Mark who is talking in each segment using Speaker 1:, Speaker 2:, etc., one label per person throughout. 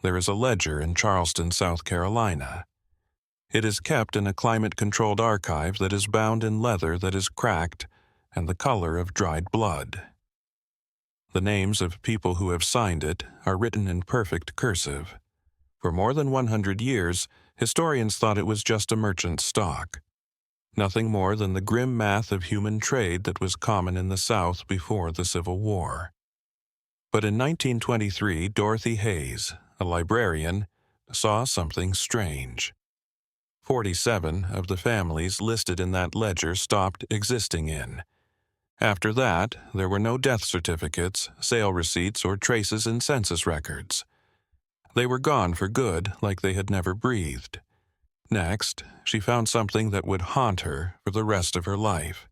Speaker 1: there is a ledger in Charleston, South Carolina. It is kept in a climate-controlled archive that is bound in leather that is cracked and the color of dried blood. The names of people who have signed it are written in perfect cursive. For more than 100 years, historians thought it was just a merchant stock, nothing more than the grim math of human trade that was common in the South before the Civil War. But in 1923, Dorothy Hayes, a librarian, saw something strange. 47 of the families listed in that ledger stopped existing in. After that, there were no death certificates, sale receipts, or traces in census records. They were gone for good, like they had never breathed. Next, she found something that would haunt her for the rest of her life.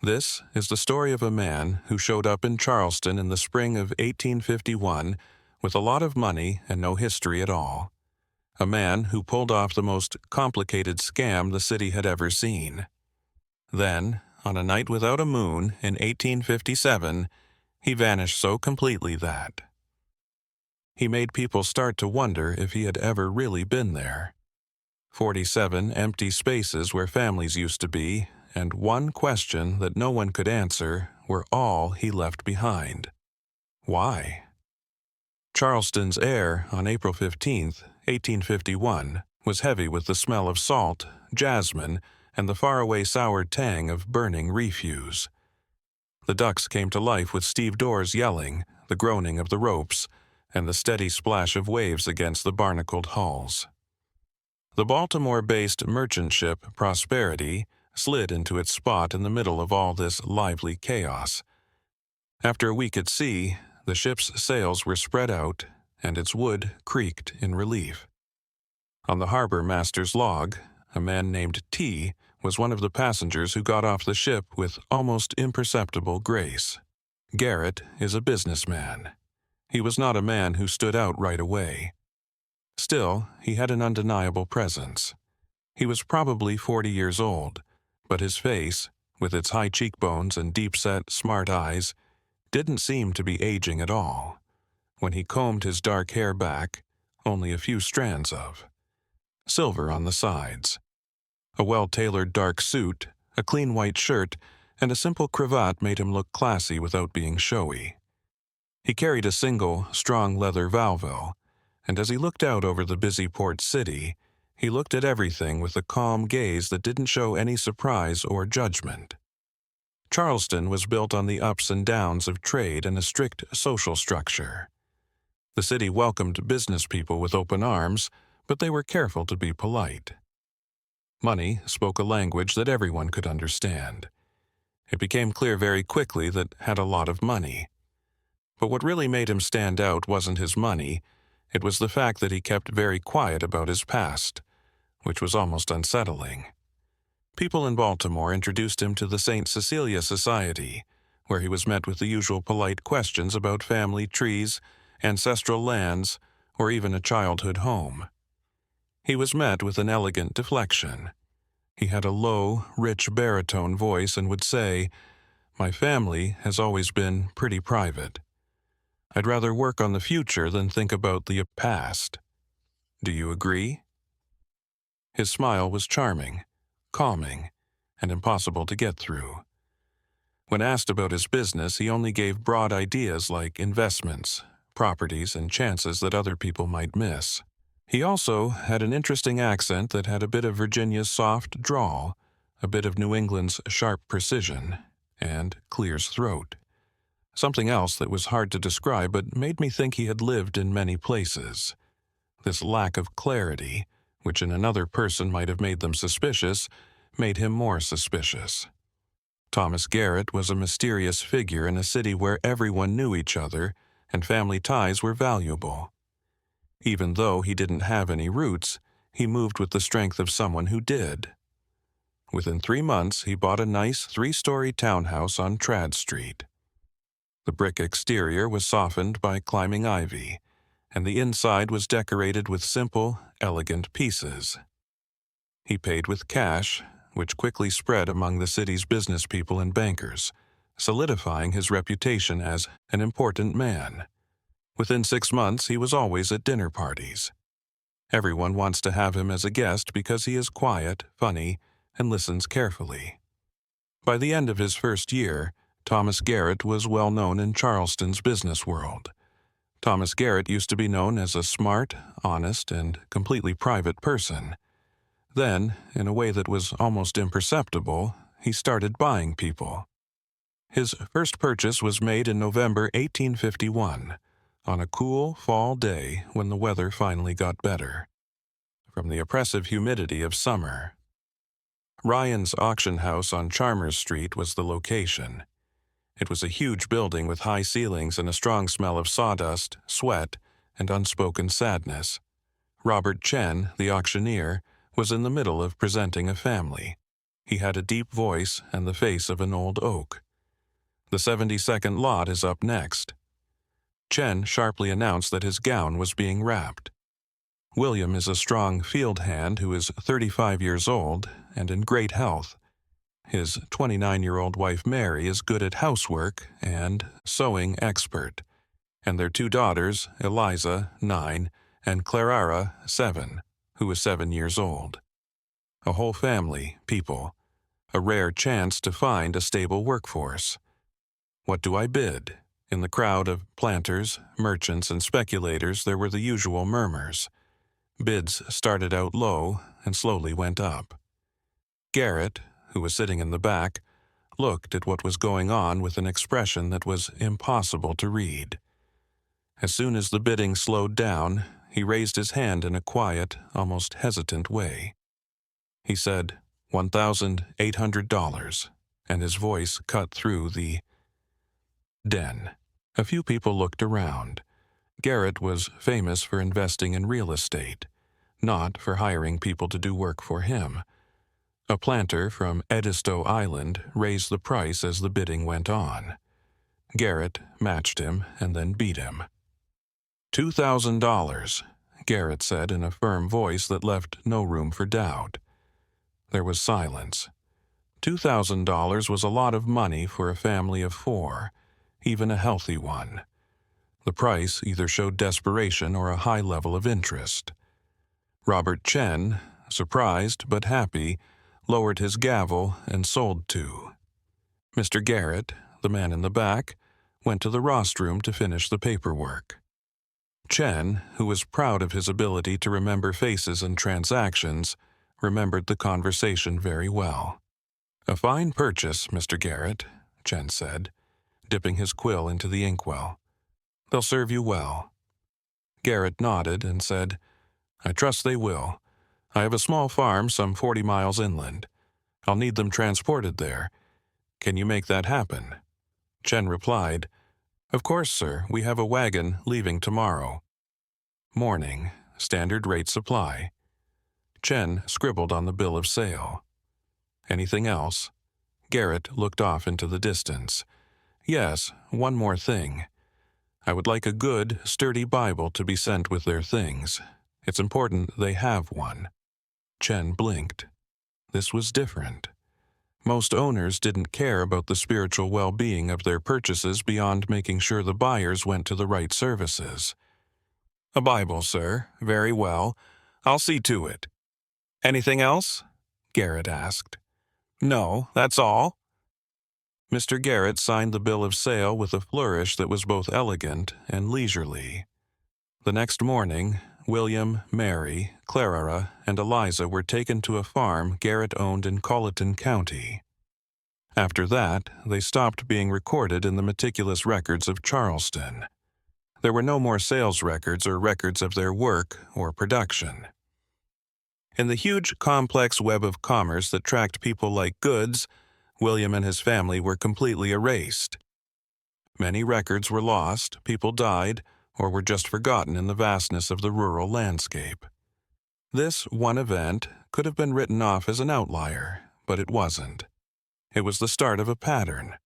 Speaker 1: This is the story of a man who showed up in Charleston in the spring of 1851 with a lot of money and no history at all. A man who pulled off the most complicated scam the city had ever seen. Then, on a night without a moon in 1857, he vanished so completely that he made people start to wonder if he had ever really been there. 47 empty spaces where families used to be, and one question that no one could answer were all he left behind. Why? Charleston's air on April 15, 1851, was heavy with the smell of salt, jasmine, and the faraway sour tang of burning refuse. The ducks came to life with stevedores yelling, the groaning of the ropes, and the steady splash of waves against the barnacled hulls. The Baltimore-based merchant ship Prosperity slid into its spot in the middle of all this lively chaos. After a week at sea, the ship's sails were spread out, and its wood creaked in relief. On the harbor master's log, a man named T was one of the passengers who got off the ship with almost imperceptible grace. Garrett is a businessman. He was not a man who stood out right away. Still, he had an undeniable presence. He was probably 40 years old, but his face, with its high cheekbones and deep-set, smart eyes, didn't seem to be aging at all. When he combed his dark hair back, only a few strands of silver on the sides. A well-tailored dark suit, a clean white shirt, and a simple cravat made him look classy without being showy. He carried a single, strong leather valvel, and as he looked out over the busy port city, he looked at everything with a calm gaze that didn't show any surprise or judgment. Charleston was built on the ups and downs of trade and a strict social structure. The city welcomed business people with open arms, but they were careful to be polite. Money spoke a language that everyone could understand. It became clear very quickly that had a lot of money. But what really made him stand out wasn't his money, it was the fact that he kept very quiet about his past, which was almost unsettling. People in Baltimore introduced him to the St. Cecilia Society, where he was met with the usual polite questions about family trees, ancestral lands, or even a childhood home. He was met with an elegant deflection. He had a low, rich baritone voice and would say, "My family has always been pretty private. I'd rather work on the future than think about the past. Do you agree?" His smile was charming, calming, and impossible to get through. When asked about his business, he only gave broad ideas like investments, properties, and chances that other people might miss. He also had an interesting accent that had a bit of Virginia's soft drawl, a bit of New England's sharp precision, and Clear's throat. Something else that was hard to describe but made me think he had lived in many places. This lack of clarity, which in another person might have made them suspicious, made him more suspicious. Thomas Garrett was a mysterious figure in a city where everyone knew each other and family ties were valuable. Even though he didn't have any roots, he moved with the strength of someone who did. Within 3 months, he bought a nice 3-story townhouse on Trad Street. The brick exterior was softened by climbing ivy, and the inside was decorated with simple, elegant pieces. He paid with cash, which quickly spread among the city's business people and bankers, solidifying his reputation as an important man. Within 6 months, he was always at dinner parties. Everyone wants to have him as a guest because he is quiet, funny, and listens carefully. By the end of his first year, Thomas Garrett was well known in Charleston's business world. Thomas Garrett used to be known as a smart, honest, and completely private person. Then, in a way that was almost imperceptible, he started buying people. His first purchase was made in November 1851, on a cool fall day when the weather finally got better from the oppressive humidity of summer. Ryan's auction house on Chalmers Street was the location. It was a huge building with high ceilings and a strong smell of sawdust, sweat, and unspoken sadness. Robert Chen, the auctioneer, was in the middle of presenting a family. He had a deep voice and the face of an old oak. The 72nd lot is up next. Chen sharply announced that his gown was being wrapped. William is a strong field hand who is 35 years old and in great health. His 29-year-old wife Mary is good at housework and sewing expert, and their 2 daughters, Eliza, 9, and Clara, 7, who is 7 years old. A whole family, people. A rare chance to find a stable workforce. What do I bid? In the crowd of planters, merchants, and speculators there were the usual murmurs. Bids started out low and slowly went up. Garrett, who was sitting in the back, looked at what was going on with an expression that was impossible to read. As soon as the bidding slowed down, he raised his hand in a quiet, almost hesitant way. He said, $1,800, and his voice cut through the den. A few people looked around. Garrett was famous for investing in real estate, not for hiring people to do work for him. A planter from Edisto Island raised the price as the bidding went on. Garrett matched him and then beat him. $2,000, Garrett said in a firm voice that left no room for doubt. There was silence. $2,000 was a lot of money for a family of 4, even a healthy one. The price either showed desperation or a high level of interest. Robert Chen, surprised but happy, lowered his gavel and sold to. Mr. Garrett, the man in the back, went to the rostrum to finish the paperwork. Chen, who was proud of his ability to remember faces and transactions, remembered the conversation very well. "A fine purchase, Mr. Garrett," Chen said, dipping his quill into the inkwell. "They'll serve you well." Garrett nodded and said, "I trust they will. I have a small farm some 40 miles inland. I'll need them transported there. Can you make that happen?" Chen replied, "Of course, sir. We have a wagon leaving tomorrow." Morning, standard rate supply. Chen scribbled on the bill of sale. "Anything else?" Garrett looked off into the distance. "Yes, one more thing. I would like a good, sturdy Bible to be sent with their things. It's important they have one." Chen blinked. This was different. Most owners didn't care about the spiritual well-being of their purchases beyond making sure the buyers went to the right services. "A Bible, sir. Very well. I'll see to it." "Anything else?" Garrett asked. "No, that's all." Mr. Garrett signed the bill of sale with a flourish that was both elegant and leisurely. The next morning, William, Mary, Clara, and Eliza were taken to a farm Garrett owned in Colleton County. After that, they stopped being recorded in the meticulous records of Charleston. There were no more sales records or records of their work or production. In the huge, complex web of commerce that tracked people like goods, William and his family were completely erased. Many records were lost, people died, or were just forgotten in the vastness of the rural landscape. This one event could have been written off as an outlier, but it wasn't. It was the start of a pattern.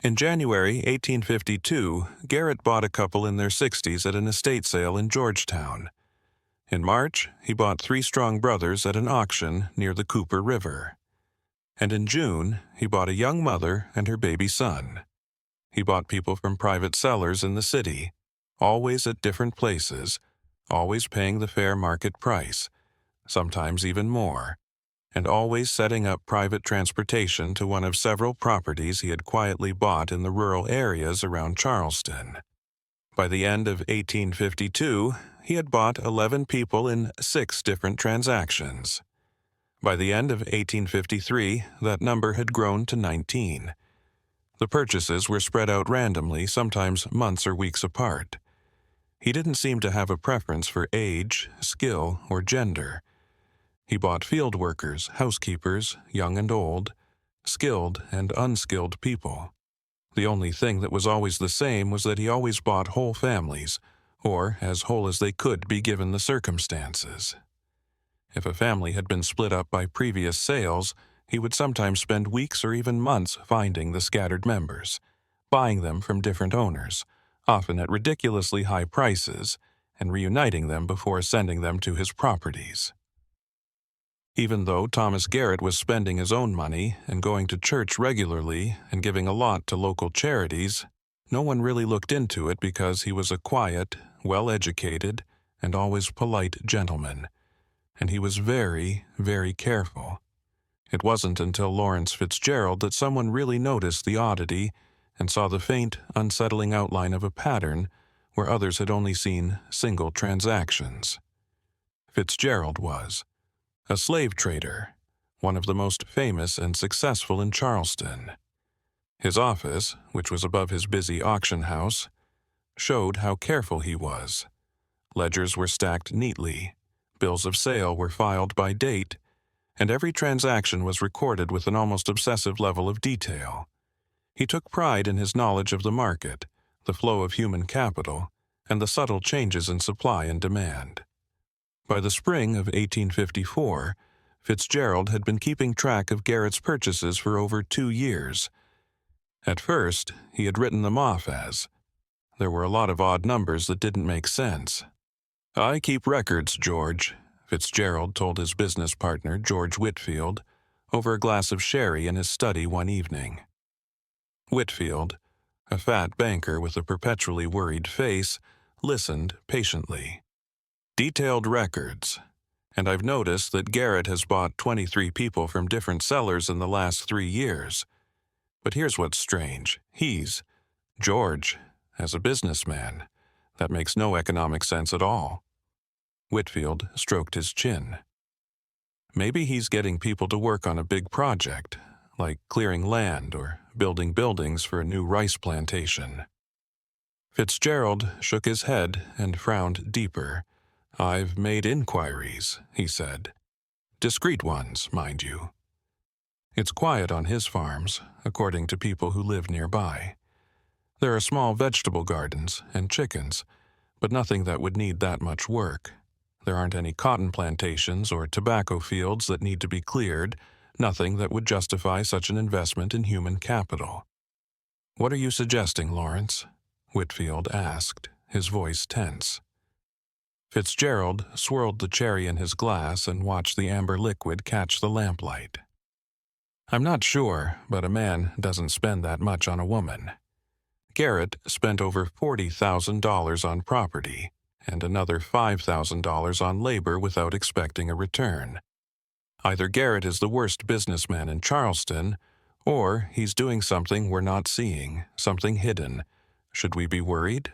Speaker 1: In January 1852, Garrett bought a couple in their 60s at an estate sale in Georgetown. In March, he bought 3 strong brothers at an auction near the Cooper River. And in June, he bought a young mother and her baby son. He bought people from private sellers in the city, always at different places, always paying the fair market price, sometimes even more, and always setting up private transportation to one of several properties he had quietly bought in the rural areas around Charleston. By the end of 1852, he had bought 11 people in 6 different transactions. By the end of 1853, that number had grown to 19. The purchases were spread out randomly, sometimes months or weeks apart. He didn't seem to have a preference for age, skill, or gender. He bought field workers, housekeepers, young and old, skilled and unskilled people. The only thing that was always the same was that he always bought whole families, or as whole as they could be given the circumstances. If a family had been split up by previous sales, he would sometimes spend weeks or even months finding the scattered members, buying them from different owners, often at ridiculously high prices, and reuniting them before sending them to his properties. Even though Thomas Garrett was spending his own money and going to church regularly and giving a lot to local charities, no one really looked into it because he was a quiet, well-educated, and always polite gentleman, and he was very, very careful. It wasn't until Lawrence Fitzgerald that someone really noticed the oddity and saw the faint, unsettling outline of a pattern where others had only seen single transactions. Fitzgerald was a slave trader, one of the most famous and successful in Charleston. His office, which was above his busy auction house, showed how careful he was. Ledgers were stacked neatly, bills of sale were filed by date, and every transaction was recorded with an almost obsessive level of detail. He took pride in his knowledge of the market, the flow of human capital, and the subtle changes in supply and demand. By the spring of 1854, Fitzgerald had been keeping track of Garrett's purchases for over 2 years. At first, he had written them off as, there were a lot of odd numbers that didn't make sense. "I keep records, George," Fitzgerald told his business partner, George Whitfield, over a glass of sherry in his study one evening. Whitfield, a fat banker with a perpetually worried face, listened patiently. "Detailed records. And I've noticed that Garrett has bought 23 people from different sellers in the last 3 years. But here's what's strange. George, as a businessman, that makes no economic sense at all." Whitfield stroked his chin. "Maybe he's getting people to work on a big project, like clearing land or building buildings for a new rice plantation." Fitzgerald shook his head and frowned deeper. "I've made inquiries," he said. "Discreet ones, mind you. It's quiet on his farms, according to people who live nearby. There are small vegetable gardens and chickens, but nothing that would need that much work. There aren't any cotton plantations or tobacco fields that need to be cleared, nothing that would justify such an investment in human capital." "What are you suggesting, Lawrence?" Whitfield asked, his voice tense. Fitzgerald swirled the cherry in his glass and watched the amber liquid catch the lamplight. "I'm not sure, but a man doesn't spend that much on a woman. Garrett spent over $40,000 on property and another $5,000 on labor without expecting a return. Either Garrett is the worst businessman in Charleston, or he's doing something we're not seeing, something hidden. Should we be worried?"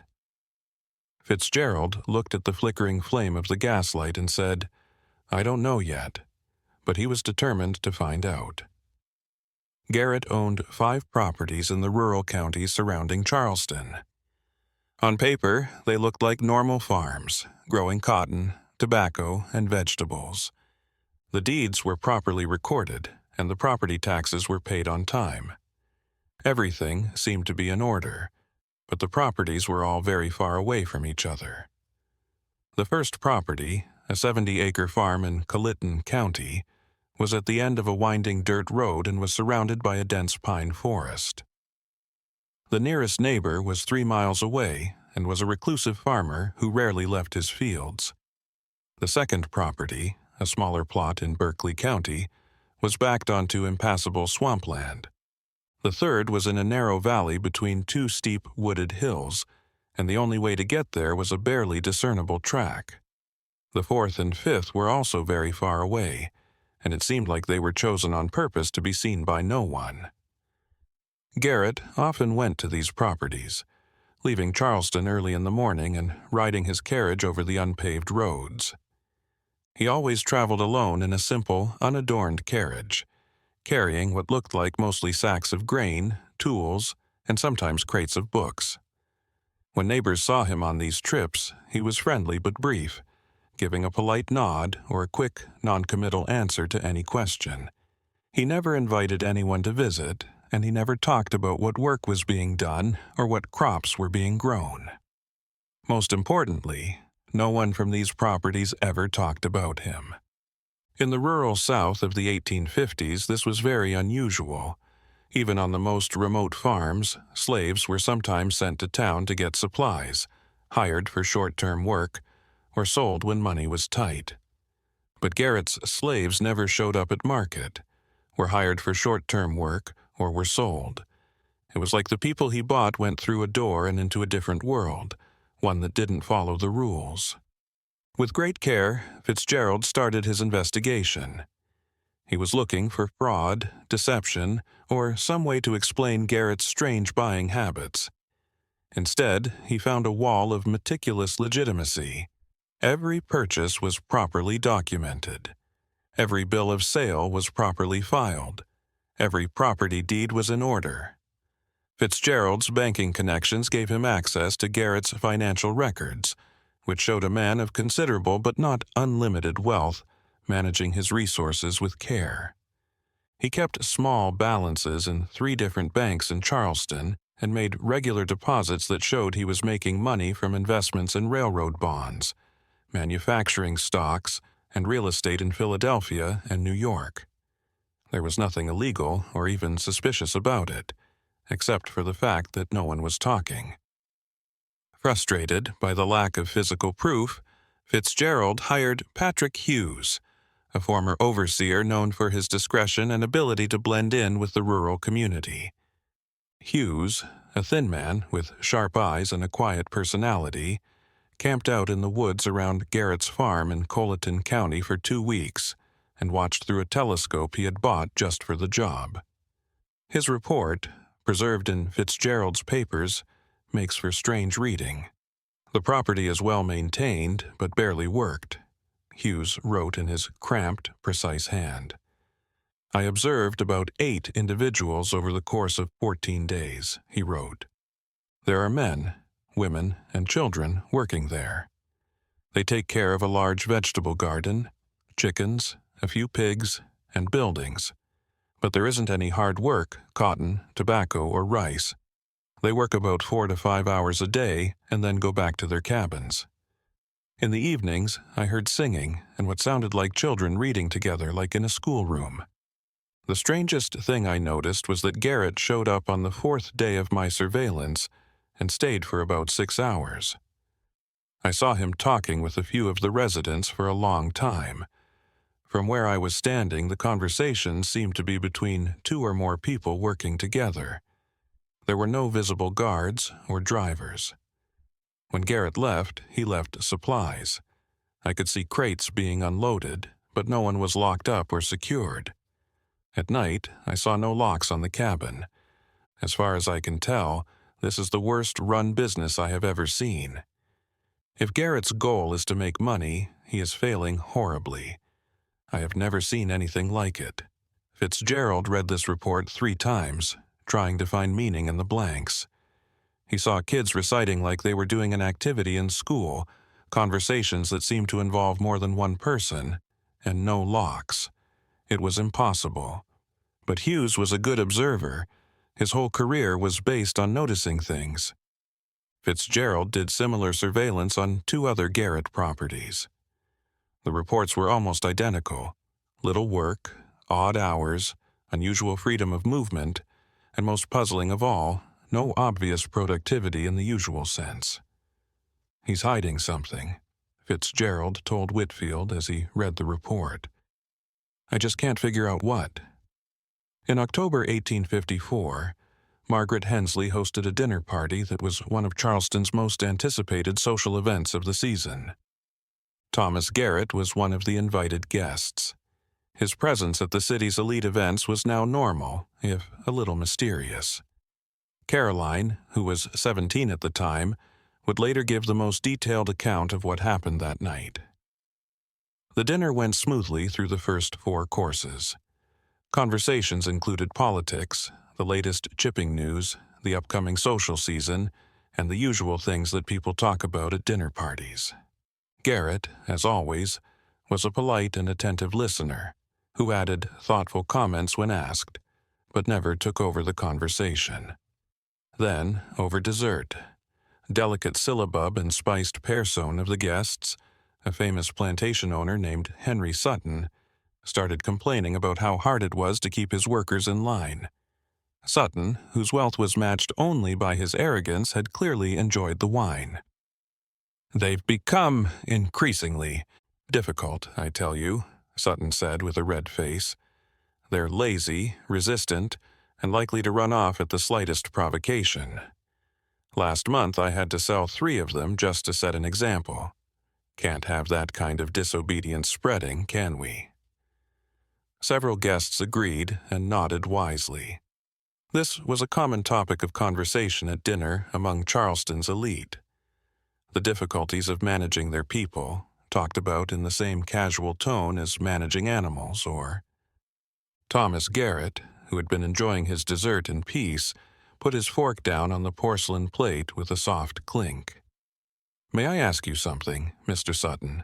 Speaker 1: Fitzgerald looked at the flickering flame of the gaslight and said, "I don't know yet," but he was determined to find out. Garrett owned 5 properties in the rural counties surrounding Charleston. On paper, they looked like normal farms, growing cotton, tobacco, and vegetables. The deeds were properly recorded, and the property taxes were paid on time. Everything seemed to be in order, but the properties were all very far away from each other. The first property, a 70-acre farm in Colleton County, was at the end of a winding dirt road and was surrounded by a dense pine forest. The nearest neighbor was 3 miles away and was a reclusive farmer who rarely left his fields. The second property, a smaller plot in Berkeley County, was backed onto impassable swampland. The third was in a narrow valley between 2 steep wooded hills, and the only way to get there was a barely discernible track. The 4th and 5th were also very far away, and it seemed like they were chosen on purpose to be seen by no one. Garrett often went to these properties, leaving Charleston early in the morning and riding his carriage over the unpaved roads. He always traveled alone in a simple, unadorned carriage, carrying what looked like mostly sacks of grain, tools, and sometimes crates of books. When neighbors saw him on these trips, he was friendly but brief, giving a polite nod or a quick, non-committal answer to any question. He never invited anyone to visit, and he never talked about what work was being done or what crops were being grown. Most importantly, no one from these properties ever talked about him. In the rural South of the 1850s, this was very unusual. Even on the most remote farms, slaves were sometimes sent to town to get supplies, hired for short-term work, or sold when money was tight. But Garrett's slaves never showed up at market, were hired for short-term work, or were sold. It was like the people he bought went through a door and into a different world, one that didn't follow the rules. With great care, Fitzgerald started his investigation. He was looking for fraud, deception, or some way to explain Garrett's strange buying habits. Instead, he found a wall of meticulous legitimacy. Every purchase was properly documented. Every bill of sale was properly filed. Every property deed was in order. Fitzgerald's banking connections gave him access to Garrett's financial records, which showed a man of considerable but not unlimited wealth, managing his resources with care. He kept small balances in 3 different banks in Charleston and made regular deposits that showed he was making money from investments in railroad bonds, manufacturing stocks, and real estate in Philadelphia and New York. There was nothing illegal or even suspicious about it, except for the fact that no one was talking. Frustrated by the lack of physical proof, Fitzgerald hired Patrick Hughes, a former overseer known for his discretion and ability to blend in with the rural community. Hughes, a thin man with sharp eyes and a quiet personality, camped out in the woods around Garrett's farm in Colleton County for 2 weeks and watched through a telescope he had bought just for the job. His report, preserved in Fitzgerald's papers, makes for strange reading. The property is well maintained, but barely worked, Hughes wrote in his cramped, precise hand. I observed about 8 individuals over the course of 14 days, he wrote. There are men, women, and children working there. They take care of a large vegetable garden, chickens, a few pigs, and buildings. But there isn't any hard work, cotton, tobacco, or rice. They work about 4 to 5 hours a day and then go back to their cabins. In the evenings, I heard singing and what sounded like children reading together like in a schoolroom. The strangest thing I noticed was that Garrett showed up on the 4th day of my surveillance and stayed for about 6 hours. I saw him talking with a few of the residents for a long time. From where I was standing, the conversation seemed to be between 2 or more people working together. There were no visible guards or drivers. When Garrett left, he left supplies. I could see crates being unloaded, but no one was locked up or secured. At night, I saw no locks on the cabin. As far as I can tell, this is the worst run business I have ever seen. If Garrett's goal is to make money, he is failing horribly. I have never seen anything like it. Fitzgerald read this report 3 times, trying to find meaning in the blanks. He saw kids reciting like they were doing an activity in school, conversations that seemed to involve more than one person, and no locks. It was impossible. But Hughes was a good observer. His whole career was based on noticing things. Fitzgerald did similar surveillance on 2 other Garrett properties. The reports were almost identical. Little work, odd hours, unusual freedom of movement, and most puzzling of all, no obvious productivity in the usual sense. He's hiding something, Fitzgerald told Whitfield as he read the report. I just can't figure out what. In October 1854, Margaret Hensley hosted a dinner party that was one of Charleston's most anticipated social events of the season. Thomas Garrett was one of the invited guests. His presence at the city's elite events was now normal, if a little mysterious. Caroline, who was 17 at the time, would later give the most detailed account of what happened that night. The dinner went smoothly through the first 4 courses. Conversations included politics, the latest chipping news, the upcoming social season, and the usual things that people talk about at dinner parties. Garrett, as always, was a polite and attentive listener, who added thoughtful comments when asked, but never took over the conversation. Then, over dessert, delicate syllabub and spiced persone of the guests, a famous plantation owner named Henry Sutton, started complaining about how hard it was to keep his workers in line. Sutton, whose wealth was matched only by his arrogance, had clearly enjoyed the wine. "They've become increasingly difficult, I tell you," Sutton said with a red face. "They're lazy, resistant, and likely to run off at the slightest provocation. Last month I had to sell 3 of them just to set an example. Can't have that kind of disobedience spreading, can we?" Several guests agreed and nodded wisely. This was a common topic of conversation at dinner among Charleston's elite. The difficulties of managing their people, talked about in the same casual tone as managing animals, or... Thomas Garrett, who had been enjoying his dessert in peace, put his fork down on the porcelain plate with a soft clink. "May I ask you something, Mr. Sutton?"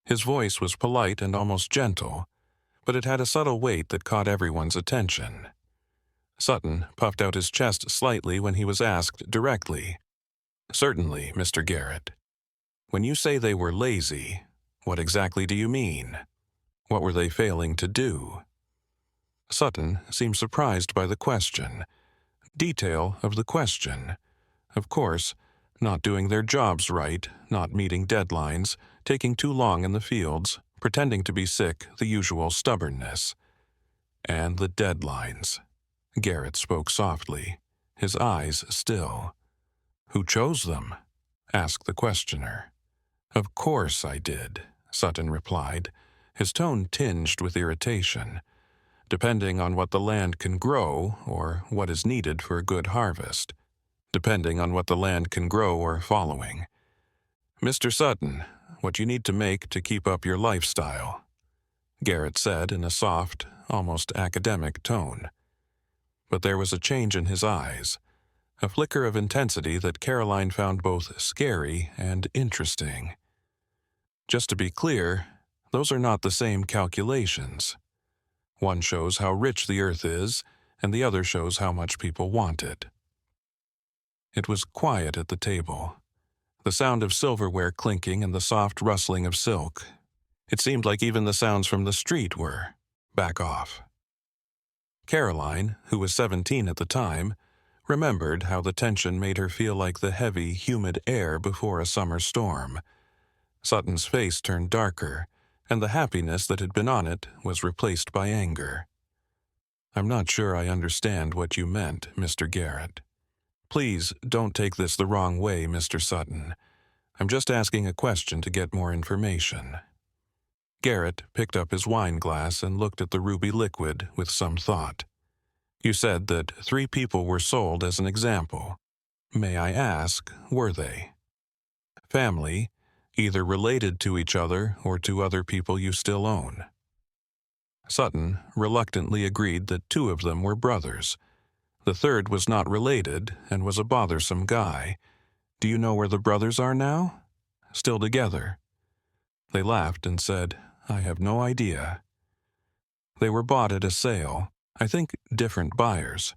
Speaker 1: His voice was polite and almost gentle, but it had a subtle weight that caught everyone's attention. Sutton puffed out his chest slightly when he was asked directly. "Certainly, Mr. Garrett. When you say they were lazy, what exactly do you mean? What were they failing to do?" Sutton seemed surprised by the question. Detail of the question. Of course, not doing their jobs right, not meeting deadlines, taking too long in the fields, pretending to be sick, the usual stubbornness. And the deadlines. Garrett spoke softly, his eyes still. "Who chose them?" asked the questioner. "Of course I did," Sutton replied, his tone tinged with irritation. "Depending on what the land can grow, or what is needed for a good harvest. Depending on what the land can grow or following. Mr. Sutton, what you need to make to keep up your lifestyle," Garrett said in a soft, almost academic tone. But there was a change in his eyes, a flicker of intensity that Caroline found both scary and interesting. "Just to be clear, those are not the same calculations. One shows how rich the earth is, and the other shows how much people want it." It was quiet at the table, the sound of silverware clinking and the soft rustling of silk. It seemed like even the sounds from the street were back off. Caroline, who was 17 at the time, remembered how the tension made her feel like the heavy, humid air before a summer storm. Sutton's face turned darker, and the happiness that had been on it was replaced by anger. "I'm not sure I understand what you meant, Mr. Garrett. Please don't take this the wrong way, Mr. Sutton. I'm just asking a question to get more information." Garrett picked up his wine glass and looked at the ruby liquid with some thought. "You said that 3 people were sold as an example. May I ask, were they? Family, either related to each other or to other people you still own?" Sutton reluctantly agreed that 2 of them were brothers. The third was not related and was a bothersome guy. "Do you know where the brothers are now? Still together?" They laughed and said, "I have no idea." "They were bought at a sale. I think different buyers.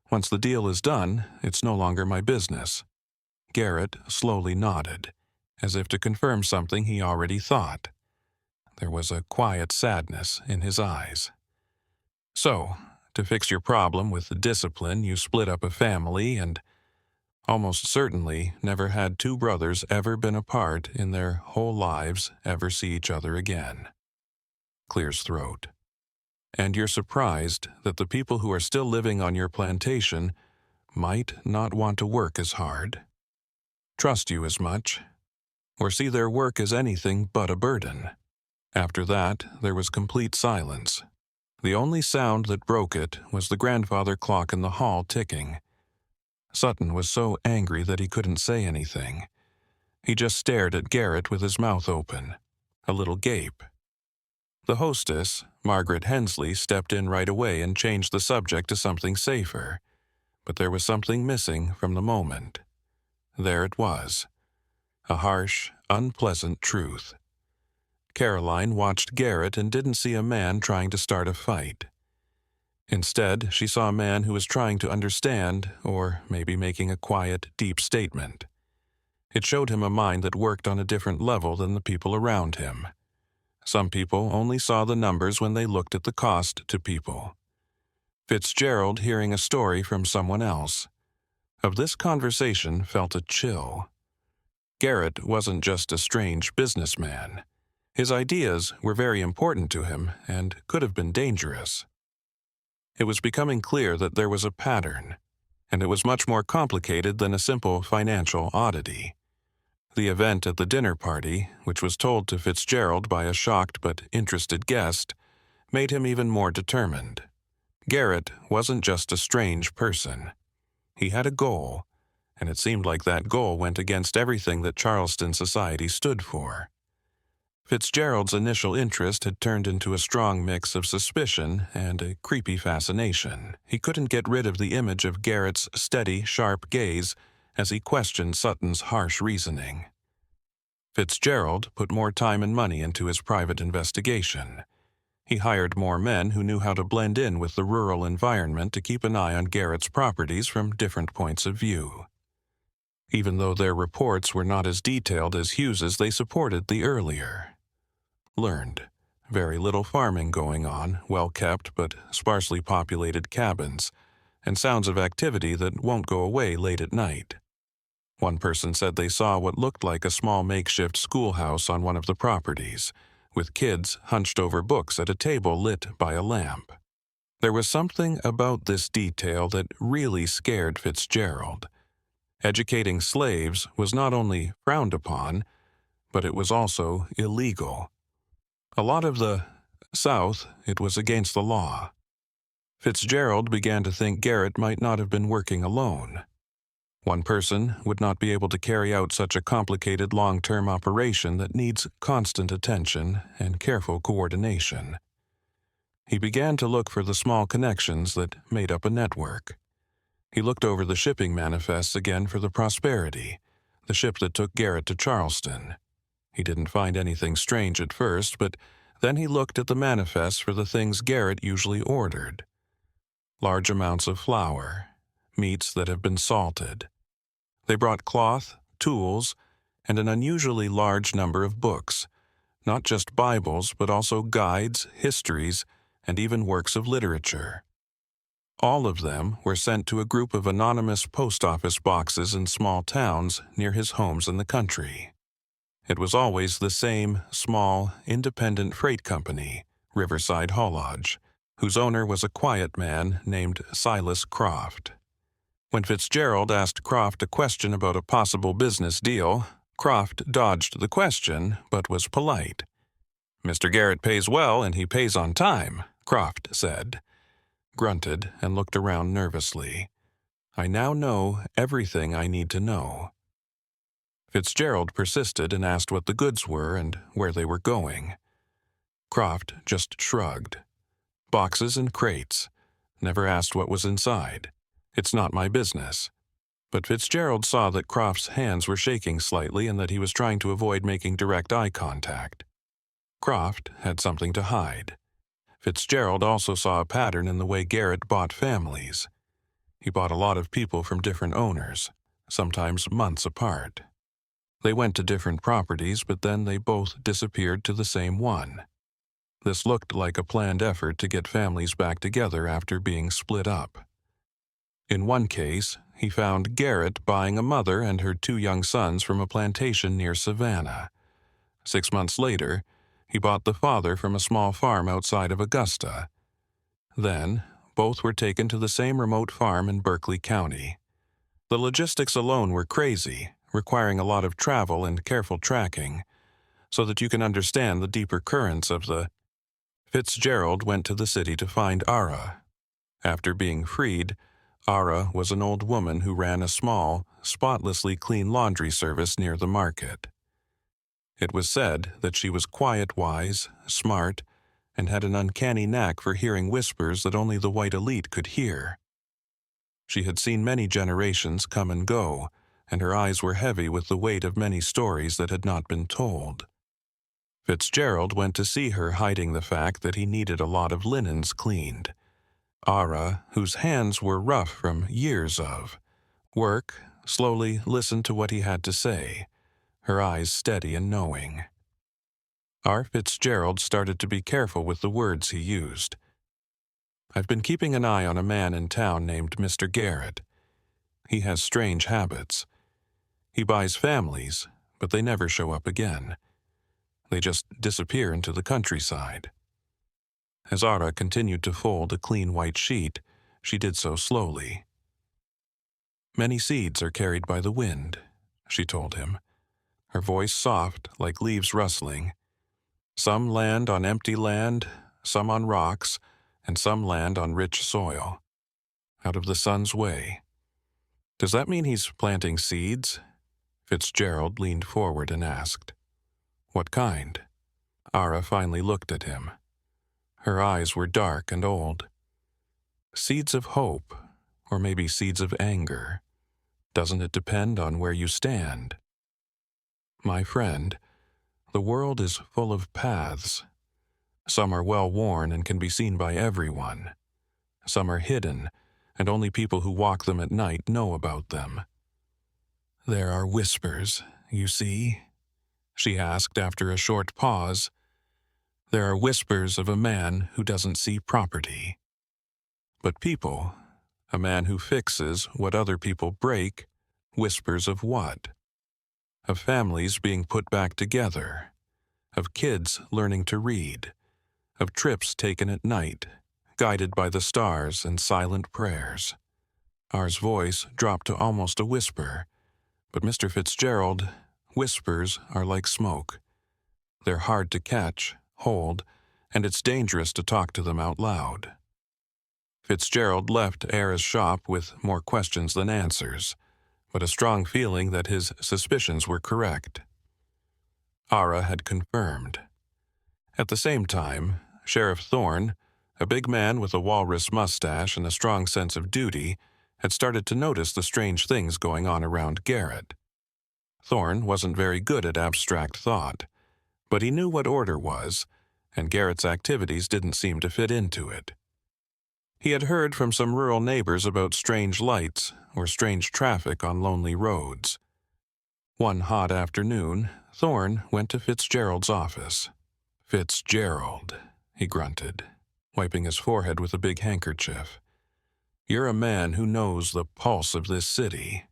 Speaker 1: Once the deal is done, it's no longer my business." Garrett slowly nodded, as if to confirm something he already thought. There was a quiet sadness in his eyes. "So, to fix your problem with the discipline, you split up a family and almost certainly never had 2 brothers ever been apart in their whole lives ever see each other again." Clears throat. and you're surprised that the people who are still living on your plantation might not want to work as hard, trust you as much, or see their work as anything but a burden. After that, there was complete silence. The only sound that broke it was the grandfather clock in the hall ticking. Sutton was so angry that he couldn't say anything. He just stared at Garrett with his mouth open, a little gape. The hostess, Margaret Hensley, stepped in right away and changed the subject to something safer. But there was something missing from the moment. There it was, a harsh, unpleasant truth. Caroline watched Garrett and didn't see a man trying to start a fight. Instead, she saw a man who was trying to understand, or maybe making a quiet, deep statement. It showed him a mind that worked on a different level than the people around him. Some people only saw the numbers when they looked at the cost to people. Fitzgerald, hearing a story from someone else, of this conversation felt a chill. Garrett wasn't just a strange businessman. His ideas were very important to him and could have been dangerous. It was becoming clear that there was a pattern, and it was much more complicated than a simple financial oddity. The event at the dinner party, which was told to Fitzgerald by a shocked but interested guest, made him even more determined. Garrett wasn't just a strange person. He had a goal, and it seemed like that goal went against everything that Charleston society stood for. Fitzgerald's initial interest had turned into a strong mix of suspicion and a creepy fascination. He couldn't get rid of the image of Garrett's steady, sharp gaze as he questioned Sutton's harsh reasoning. Fitzgerald put more time and money into his private investigation. He hired more men who knew how to blend in with the rural environment to keep an eye on Garrett's properties from different points of view. Even though their reports were not as detailed as Hughes's, they supported the earlier. Learned. Very little farming going on, well-kept but sparsely populated cabins, and sounds of activity that won't go away late at night. One person said they saw what looked like a small makeshift schoolhouse on one of the properties, with kids hunched over books at a table lit by a lamp. There was something about this detail that really scared Fitzgerald. Educating slaves was not only frowned upon, but it was also illegal. A lot of the South, it was against the law. Fitzgerald began to think Garrett might not have been working alone. One person would not be able to carry out such a complicated long-term operation that needs constant attention and careful coordination. He began to look for the small connections that made up a network. He looked over the shipping manifests again for the Prosperity, the ship that took Garrett to Charleston. He didn't find anything strange at first, but then he looked at the manifests for the things Garrett usually ordered. Large amounts of flour, meats that have been salted. They brought cloth, tools, and an unusually large number of books, not just Bibles, but also guides, histories, and even works of literature. All of them were sent to a group of anonymous post office boxes in small towns near his homes in the country. It was always the same small, independent freight company, Riverside Haulage, whose owner was a quiet man named Silas Croft. When Fitzgerald asked Croft a question about a possible business deal, Croft dodged the question, but was polite. "Mr. Garrett pays well and he pays on time," Croft said, grunted, and looked around nervously. "I now know everything I need to know." Fitzgerald persisted and asked what the goods were and where they were going. Croft just shrugged. "Boxes and crates. Never asked what was inside. It's not my business." But Fitzgerald saw that Croft's hands were shaking slightly and that he was trying to avoid making direct eye contact. Croft had something to hide. Fitzgerald also saw a pattern in the way Garrett bought families. He bought a lot of people from different owners, sometimes months apart. They went to different properties, but then they both disappeared to the same one. This looked like a planned effort to get families back together after being split up. In one case, he found Garrett buying a mother and her 2 young sons from a plantation near Savannah. 6 months later, he bought the father from a small farm outside of Augusta. Then, both were taken to the same remote farm in Berkeley County. The logistics alone were crazy, requiring a lot of travel and careful tracking, so that you can understand the deeper currents of the... Fitzgerald went to the city to find Ara. After being freed, Ara was an old woman who ran a small, spotlessly clean laundry service near the market. It was said that she was quiet-wise, smart, and had an uncanny knack for hearing whispers that only the white elite could hear. She had seen many generations come and go, and her eyes were heavy with the weight of many stories that had not been told. Fitzgerald went to see her hiding the fact that he needed a lot of linens cleaned. Ara, whose hands were rough from years of work, slowly listened to what he had to say, her eyes steady and knowing. R. Fitzgerald started to be careful with the words he used. "I've been keeping an eye on a man in town named Mr. Garrett. He has strange habits. He buys families, but they never show up again. They just disappear into the countryside." As Ara continued to fold a clean white sheet, she did so slowly. "Many seeds are carried by the wind," she told him, her voice soft like leaves rustling. "Some land on empty land, some on rocks, and some land on rich soil, out of the sun's way. Does that mean he's planting seeds?" Fitzgerald leaned forward and asked. "What kind?" Ara finally looked at him. Her eyes were dark and old. "Seeds of hope, or maybe seeds of anger. Doesn't it depend on where you stand? My friend, the world is full of paths. Some are well-worn and can be seen by everyone. Some are hidden, and only people who walk them at night know about them. There are whispers, you see?" she asked after a short pause. "There are whispers of a man who doesn't see property. But people, a man who fixes what other people break, whispers of what? Of families being put back together, of kids learning to read, of trips taken at night, guided by the stars and silent prayers." R's voice dropped to almost a whisper. "But Mr. Fitzgerald, whispers are like smoke. They're hard to catch, hold, and it's dangerous to talk to them out loud." Fitzgerald left Ara's shop with more questions than answers, but a strong feeling that his suspicions were correct. Ara had confirmed. At the same time, Sheriff Thorne, a big man with a walrus mustache and a strong sense of duty, had started to notice the strange things going on around Garrett. Thorne wasn't very good at abstract thought, but he knew what order was, and Garrett's activities didn't seem to fit into it. He had heard from some rural neighbors about strange lights or strange traffic on lonely roads. One hot afternoon, Thorne went to Fitzgerald's office. "Fitzgerald," he grunted, wiping his forehead with a big handkerchief. "You're a man who knows the pulse of this city.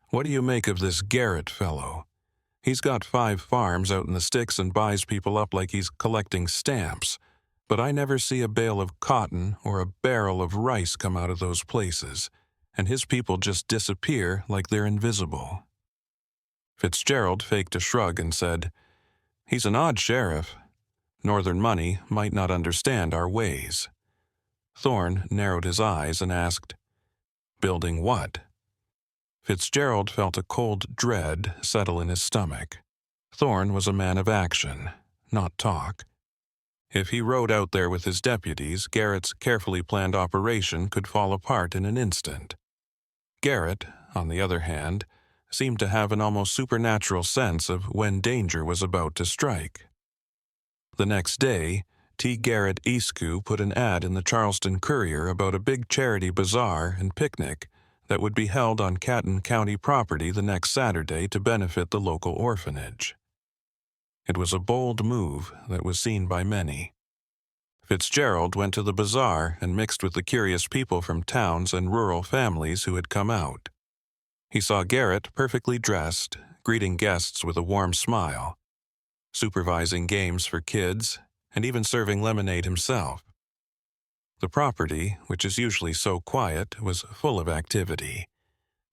Speaker 1: What do you make of this Garrett fellow? He's got 5 farms out in the sticks and buys people up like he's collecting stamps, but I never see a bale of cotton or a barrel of rice come out of those places, and his people just disappear like they're invisible." Fitzgerald faked a shrug and said, "He's an odd sheriff. Northern money might not understand our ways." Thorne narrowed his eyes and asked, "Building what?" Fitzgerald felt a cold dread settle in his stomach. Thorne was a man of action, not talk. If he rode out there with his deputies, Garrett's carefully planned operation could fall apart in an instant. Garrett, on the other hand, seemed to have an almost supernatural sense of when danger was about to strike. The next day, T. Garrett Eskew put an ad in the Charleston Courier about a big charity bazaar and picnic that would be held on Catton County property the next Saturday to benefit the local orphanage. It was a bold move that was seen by many. Fitzgerald went to the bazaar and mixed with the curious people from towns and rural families who had come out. He saw Garrett perfectly dressed, greeting guests with a warm smile, supervising games for kids, and even serving lemonade himself. The property, which is usually so quiet, was full of activity.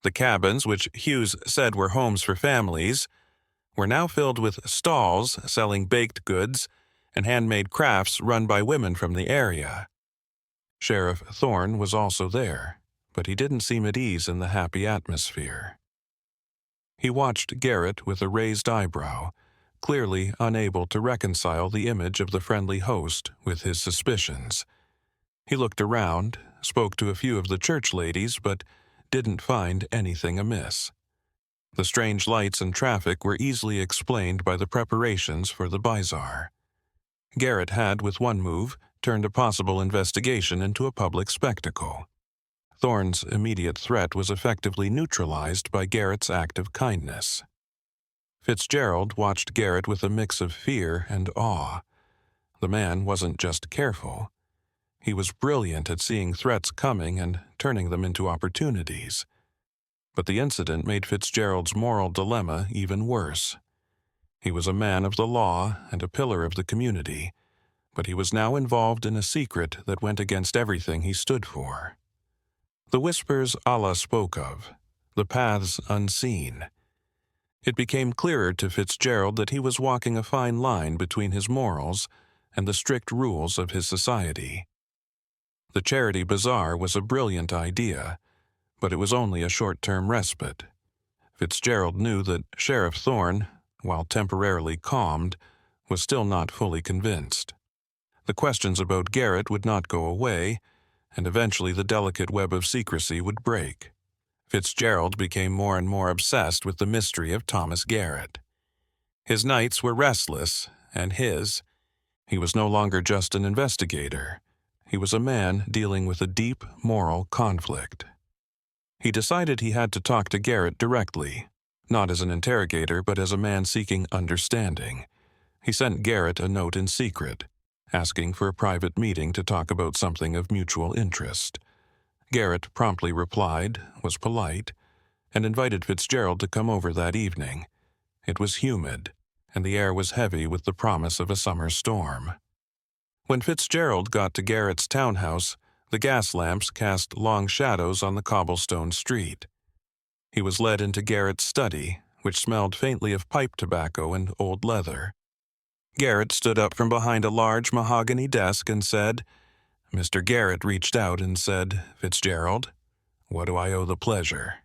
Speaker 1: The cabins, which Hughes said were homes for families, were now filled with stalls selling baked goods and handmade crafts run by women from the area. Sheriff Thorne was also there, but he didn't seem at ease in the happy atmosphere. He watched Garrett with a raised eyebrow, clearly unable to reconcile the image of the friendly host with his suspicions. He looked around, spoke to a few of the church ladies, but didn't find anything amiss. The strange lights and traffic were easily explained by the preparations for the bazaar. Garrett had, with one move, turned a possible investigation into a public spectacle. Thorne's immediate threat was effectively neutralized by Garrett's act of kindness. Fitzgerald watched Garrett with a mix of fear and awe. The man wasn't just careful. He was brilliant at seeing threats coming and turning them into opportunities. But the incident made Fitzgerald's moral dilemma even worse. He was a man of the law and a pillar of the community, but he was now involved in a secret that went against everything he stood for. The whispers Allah spoke of, the paths unseen. It became clearer to Fitzgerald that he was walking a fine line between his morals and the strict rules of his society. The charity bazaar was a brilliant idea, but it was only a short-term respite. Fitzgerald knew that Sheriff Thorne, while temporarily calmed, was still not fully convinced. The questions about Garrett would not go away, and eventually the delicate web of secrecy would break. Fitzgerald became more and more obsessed with the mystery of Thomas Garrett. His nights were restless, and he was no longer just an investigator. He was a man dealing with a deep moral conflict. He decided he had to talk to Garrett directly, not as an interrogator but as a man seeking understanding. He sent Garrett a note in secret, asking for a private meeting to talk about something of mutual interest. Garrett promptly replied, was polite, and invited Fitzgerald to come over that evening. It was humid, and the air was heavy with the promise of a summer storm. When Fitzgerald got to Garrett's townhouse, the gas lamps cast long shadows on the cobblestone street. He was led into Garrett's study, which smelled faintly of pipe tobacco and old leather. Garrett stood up from behind a large mahogany desk and said, "Mr. Garrett reached out and said, 'Fitzgerald, what do I owe the pleasure?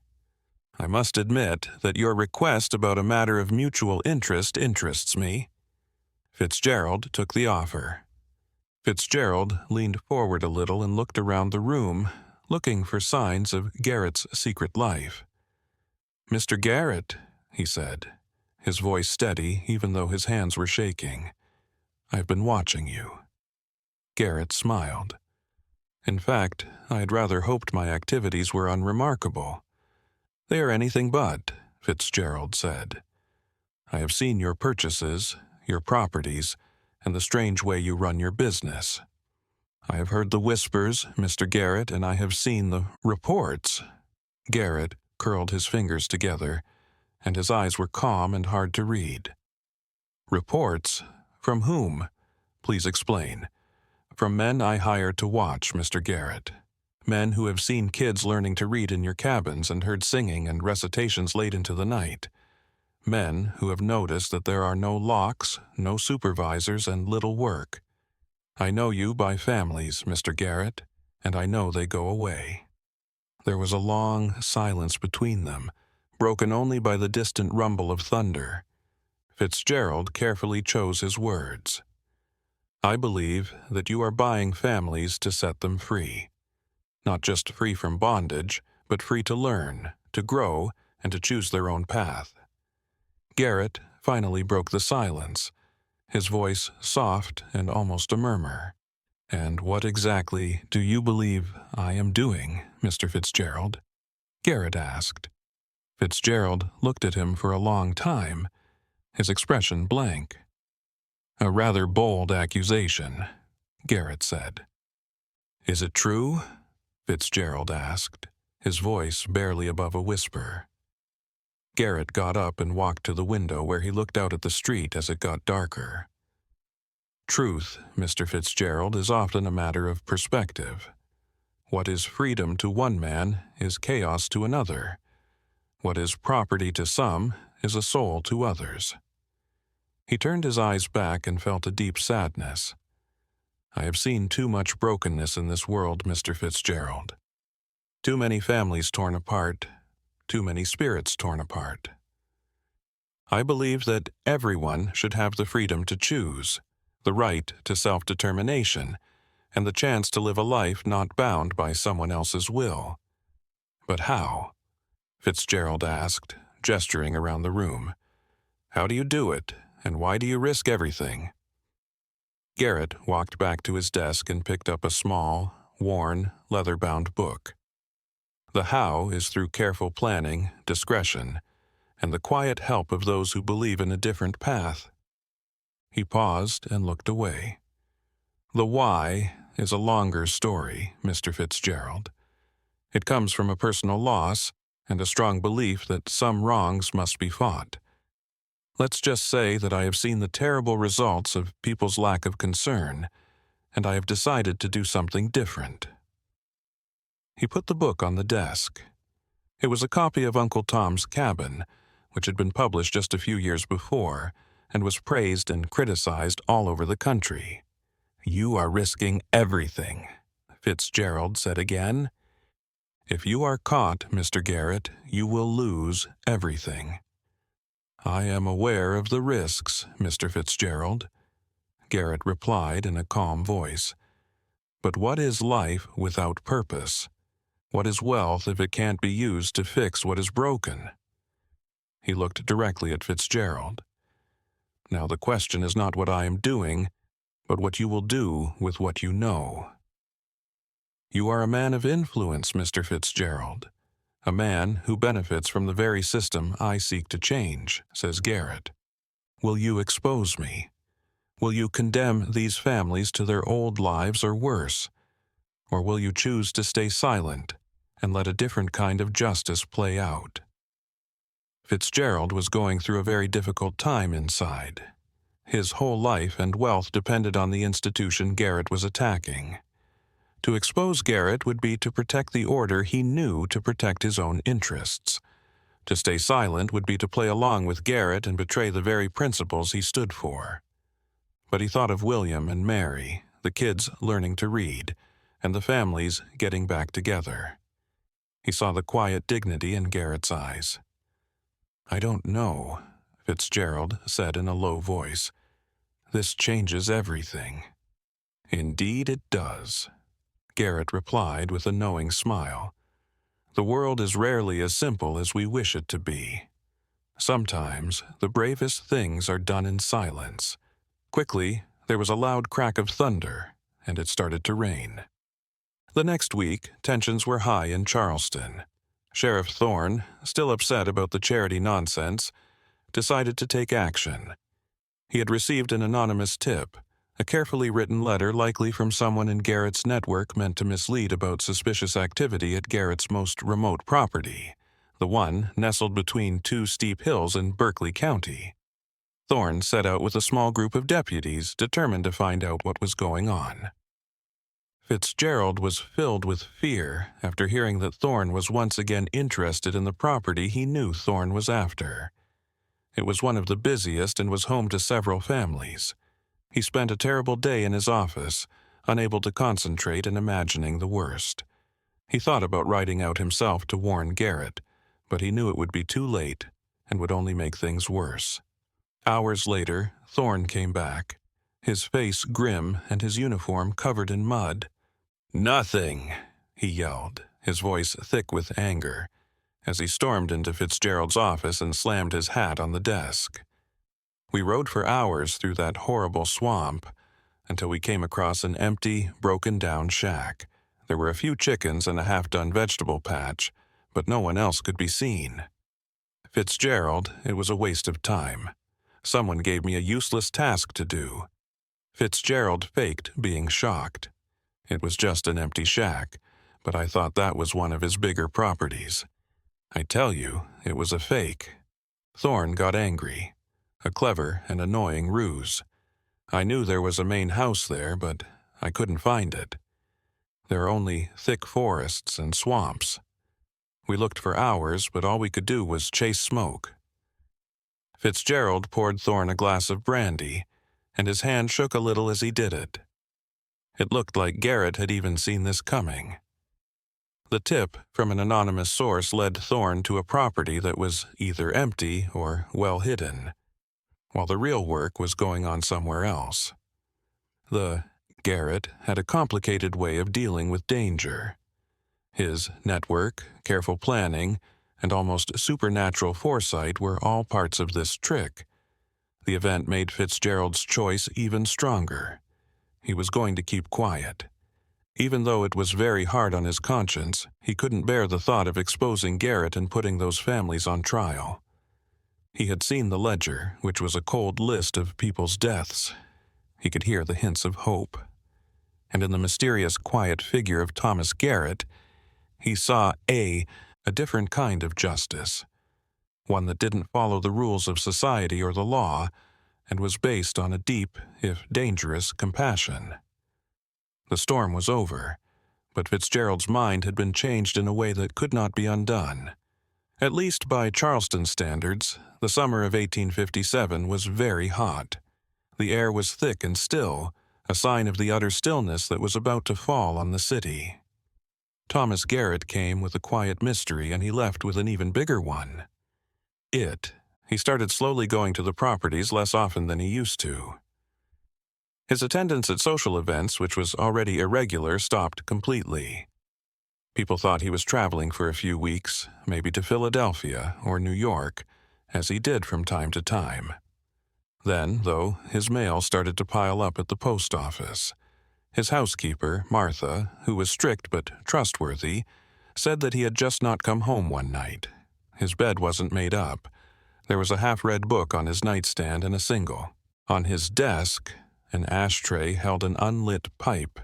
Speaker 1: I must admit that your request about a matter of mutual interest interests me.'" Fitzgerald took the offer. Fitzgerald leaned forward a little and looked around the room, looking for signs of Garrett's secret life. "Mr. Garrett," he said, his voice steady even though his hands were shaking, "I've been watching you." Garrett smiled. "In fact, I had rather hoped my activities were unremarkable." "They are anything but," Fitzgerald said. "I have seen your purchases, your properties, and the strange way you run your business. I have heard the whispers, Mr. Garrett, and I have seen the reports." Garrett curled his fingers together, and his eyes were calm and hard to read. "Reports? From whom? Please explain." "From men I hire to watch, Mr. Garrett. Men who have seen kids learning to read in your cabins and heard singing and recitations late into the night. Men who have noticed that there are no locks, no supervisors, and little work. I know you by families, Mr. Garrett, and I know they go away." There was a long silence between them, broken only by the distant rumble of thunder. Fitzgerald carefully chose his words. "I believe that you are buying families to set them free. Not just free from bondage, but free to learn, to grow, and to choose their own path." Garrett finally broke the silence, his voice soft and almost a murmur. "And what exactly do you believe I am doing, Mr. Fitzgerald?" Garrett asked. Fitzgerald looked at him for a long time, his expression blank. "A rather bold accusation," Garrett said. "Is it true?" Fitzgerald asked, his voice barely above a whisper. Garrett got up and walked to the window where he looked out at the street as it got darker. Truth, Mr. Fitzgerald, is often a matter of perspective. What is freedom to one man is chaos to another. What is property to some is a soul to others. He turned his eyes back and felt a deep sadness. I have seen too much brokenness in this world, Mr. Fitzgerald. Too many families torn apart, too many spirits torn apart. I believe that everyone should have the freedom to choose, the right to self-determination, and the chance to live a life not bound by someone else's will. But how? Fitzgerald asked, gesturing around the room. How do you do it, and why do you risk everything? Garrett walked back to his desk and picked up a small, worn, leather-bound book. The how is through careful planning, discretion, and the quiet help of those who believe in a different path. He paused and looked away. The why is a longer story, Mr. Fitzgerald. It comes from a personal loss and a strong belief that some wrongs must be fought. Let's just say that I have seen the terrible results of people's lack of concern, and I have decided to do something different. He put the book on the desk. It was a copy of Uncle Tom's Cabin, which had been published just a few years before, and was praised and criticized all over the country. You are risking everything, Fitzgerald said again. If you are caught, Mr. Garrett, you will lose everything. I am aware of the risks, Mr. Fitzgerald, Garrett replied in a calm voice. But what is life without purpose? What is wealth if it can't be used to fix what is broken? He looked directly at Fitzgerald. Now the question is not what I am doing, but what you will do with what you know. You are a man of influence, Mr. Fitzgerald. A man who benefits from the very system I seek to change, says Garrett. Will you expose me? Will you condemn these families to their old lives or worse? Or will you choose to stay silent and let a different kind of justice play out? Fitzgerald was going through a very difficult time inside. His whole life and wealth depended on the institution Garrett was attacking. To expose Garrett would be to protect the order he knew to protect his own interests. To stay silent would be to play along with Garrett and betray the very principles he stood for. But he thought of William and Mary, the kids learning to read, and the families getting back together. He saw the quiet dignity in Garrett's eyes. I don't know, Fitzgerald said in a low voice. This changes everything. Indeed it does, Garrett replied with a knowing smile. The world is rarely as simple as we wish it to be. Sometimes the bravest things are done in silence. Quickly, there was a loud crack of thunder, and it started to rain. The next week, tensions were high in Charleston. Sheriff Thorne, still upset about the charity nonsense, decided to take action. He had received an anonymous tip, a carefully written letter likely from someone in Garrett's network meant to mislead about suspicious activity at Garrett's most remote property, the one nestled between two steep hills in Berkeley County. Thorne set out with a small group of deputies determined to find out what was going on. Fitzgerald was filled with fear after hearing that Thorne was once again interested in the property he knew Thorne was after. It was one of the busiest and was home to several families. He spent a terrible day in his office, unable to concentrate and imagining the worst. He thought about writing out himself to warn Garrett, but he knew it would be too late and would only make things worse. Hours later, Thorne came back, his face grim and his uniform covered in mud. "Nothing," he yelled, his voice thick with anger, as he stormed into Fitzgerald's office and slammed his hat on the desk. We rode for hours through that horrible swamp until we came across an empty, broken-down shack. There were a few chickens and a half-done vegetable patch, but no one else could be seen. Fitzgerald, it was a waste of time. Someone gave me a useless task to do. Fitzgerald faked being shocked. It was just an empty shack, but I thought that was one of his bigger properties. I tell you, it was a fake. Thorne got angry. A clever and annoying ruse. I knew there was a main house there, but I couldn't find it. There are only thick forests and swamps. We looked for hours, but all we could do was chase smoke. Fitzgerald poured Thorne a glass of brandy, and his hand shook a little as he did it. It looked like Garrett had even seen this coming. The tip from an anonymous source led Thorne to a property that was either empty or well hidden, while the real work was going on somewhere else. Garrett had a complicated way of dealing with danger. His network, careful planning, and almost supernatural foresight were all parts of this trick. The event made Fitzgerald's choice even stronger. He was going to keep quiet. Even though it was very hard on his conscience, he couldn't bear the thought of exposing Garrett and putting those families on trial. He had seen the ledger, which was a cold list of people's deaths. He could hear the hints of hope. And in the mysterious, quiet figure of Thomas Garrett, he saw a different kind of justice, one that didn't follow the rules of society or the law, and was based on a deep, if dangerous, compassion. The storm was over, but Fitzgerald's mind had been changed in a way that could not be undone. At least by Charleston standards, the summer of 1857 was very hot. The air was thick and still, a sign of the utter stillness that was about to fall on the city. Thomas Garrett came with a quiet mystery, and he left with an even bigger one. He started slowly going to the properties less often than he used to. His attendance at social events, which was already irregular, stopped completely. People thought he was traveling for a few weeks, maybe to Philadelphia or New York, as he did from time to time. Then, though, his mail started to pile up at the post office. His housekeeper, Martha, who was strict but trustworthy, said that he had just not come home one night. His bed wasn't made up. There was a half-read book on his nightstand and a single. On his desk, an ashtray held an unlit pipe.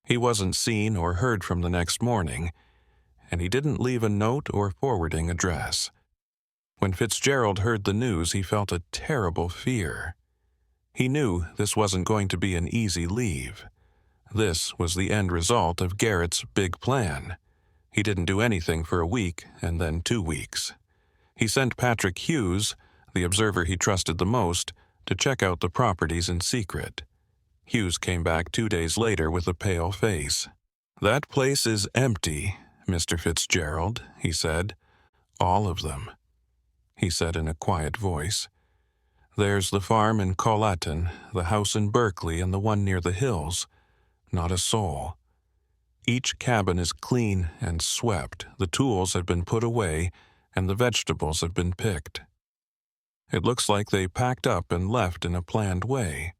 Speaker 1: He wasn't seen or heard from the next morning, and he didn't leave a note or forwarding address. When Fitzgerald heard the news, he felt a terrible fear. He knew this wasn't going to be an easy leave. This was the end result of Garrett's big plan. He didn't do anything for a week and then 2 weeks. He sent Patrick Hughes, the observer he trusted the most, to check out the properties in secret. Hughes came back 2 days later with a pale face. "That place is empty, Mr. Fitzgerald," he said. "All of them," he said in a quiet voice. "There's the farm in Colleton, the house in Berkeley, and the one near the hills. Not a soul. Each cabin is clean and swept, the tools have been put away, and the vegetables have been picked. It looks like they packed up and left in a planned way.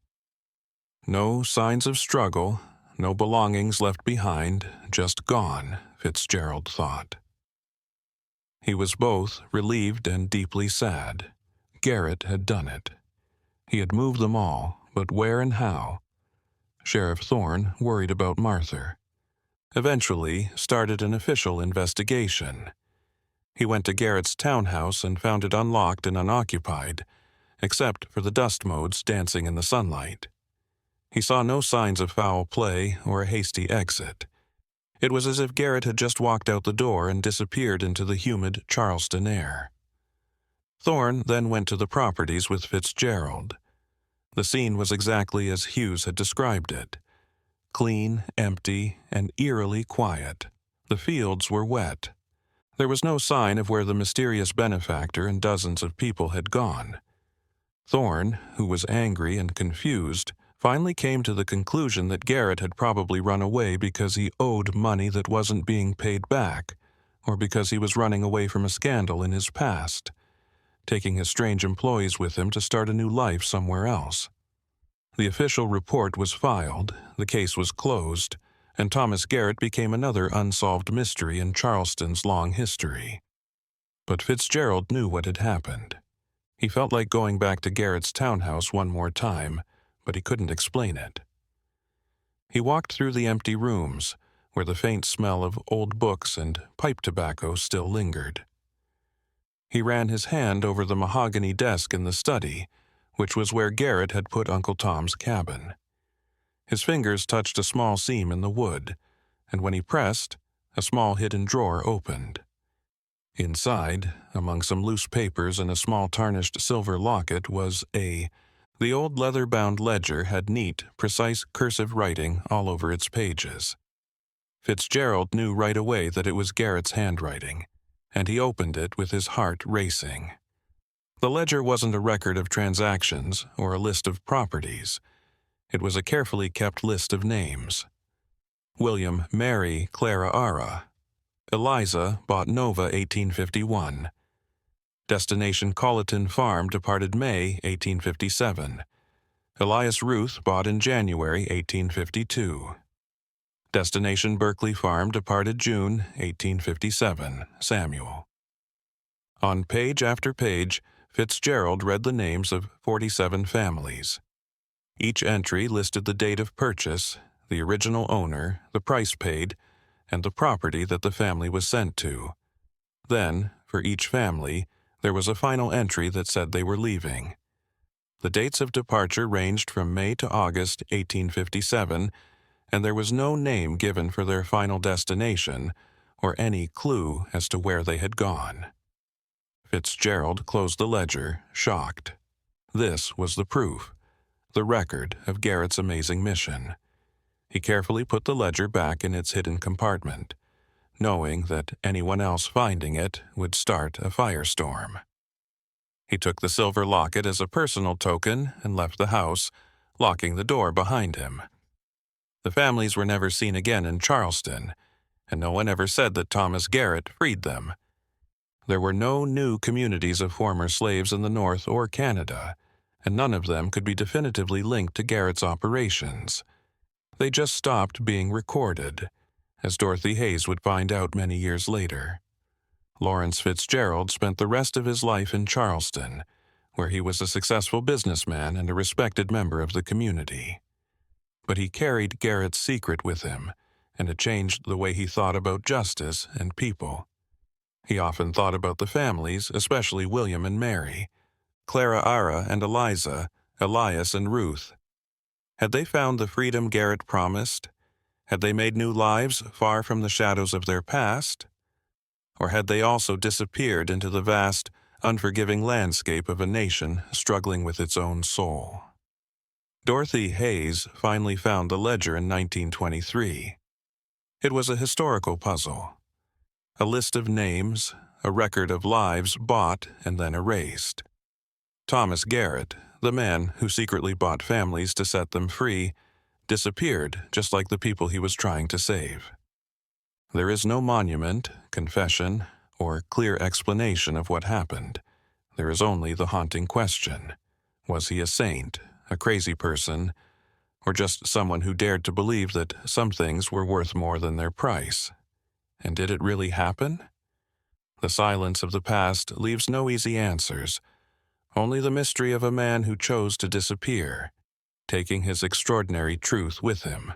Speaker 1: No signs of struggle, no belongings left behind, just gone," Fitzgerald thought. He was both relieved and deeply sad. Garrett had done it. He had moved them all, but where and how? Sheriff Thorne worried about Martha. Eventually started an official investigation. He went to Garrett's townhouse and found it unlocked and unoccupied, except for the dust motes dancing in the sunlight. He saw no signs of foul play or a hasty exit. It was as if Garrett had just walked out the door and disappeared into the humid Charleston air. Thorne then went to the properties with Fitzgerald. The scene was exactly as Hughes had described it. Clean, empty, and eerily quiet. The fields were wet. There was no sign of where the mysterious benefactor and dozens of people had gone. Thorne, who was angry and confused, finally came to the conclusion that Garrett had probably run away because he owed money that wasn't being paid back, or because he was running away from a scandal in his past, taking his strange employees with him to start a new life somewhere else. The official report was filed, the case was closed, and Thomas Garrett became another unsolved mystery in Charleston's long history. But Fitzgerald knew what had happened. He felt like going back to Garrett's townhouse one more time, but he couldn't explain it. He walked through the empty rooms, where the faint smell of old books and pipe tobacco still lingered. He ran his hand over the mahogany desk in the study, which was where Garrett had put Uncle Tom's cabin. His fingers touched a small seam in the wood, and when he pressed, a small hidden drawer opened. Inside, among some loose papers and a small tarnished silver locket, was the old leather-bound ledger had neat, precise cursive writing all over its pages. Fitzgerald knew right away that it was Garrett's handwriting, and he opened it with his heart racing. The ledger wasn't a record of transactions or a list of properties. It was a carefully kept list of names. William Mary Clara Ara. Eliza bought Nova 1851. Destination Colleton Farm departed May 1857. Elias Ruth bought in January 1852. Destination Berkeley Farm departed June 1857. Samuel. On page after page, Fitzgerald read the names of 47 families. Each entry listed the date of purchase, the original owner, the price paid, and the property that the family was sent to. Then, for each family, there was a final entry that said they were leaving. The dates of departure ranged from May to August 1857, and there was no name given for their final destination or any clue as to where they had gone. Fitzgerald closed the ledger, shocked. This was the proof, the record of Garrett's amazing mission. He carefully put the ledger back in its hidden compartment, knowing that anyone else finding it would start a firestorm. He took the silver locket as a personal token and left the house, locking the door behind him. The families were never seen again in Charleston, and no one ever said that Thomas Garrett freed them. There were no new communities of former slaves in the North or Canada, and none of them could be definitively linked to Garrett's operations. They just stopped being recorded, as Dorothy Hayes would find out many years later. Lawrence Fitzgerald spent the rest of his life in Charleston, where he was a successful businessman and a respected member of the community. But he carried Garrett's secret with him, and it changed the way he thought about justice and people. He often thought about the families, especially William and Mary, Clara Ara and Eliza, Elias and Ruth. Had they found the freedom Garrett promised? Had they made new lives far from the shadows of their past? Or had they also disappeared into the vast, unforgiving landscape of a nation struggling with its own soul? Dorothy Hayes finally found the ledger in 1923. It was a historical puzzle. A list of names, a record of lives bought and then erased. Thomas Garrett, the man who secretly bought families to set them free, disappeared just like the people he was trying to save. There is no monument, confession, or clear explanation of what happened. There is only the haunting question: was he a saint, a crazy person, or just someone who dared to believe that some things were worth more than their price? And did it really happen? The silence of the past leaves no easy answers, only the mystery of a man who chose to disappear, taking his extraordinary truth with him.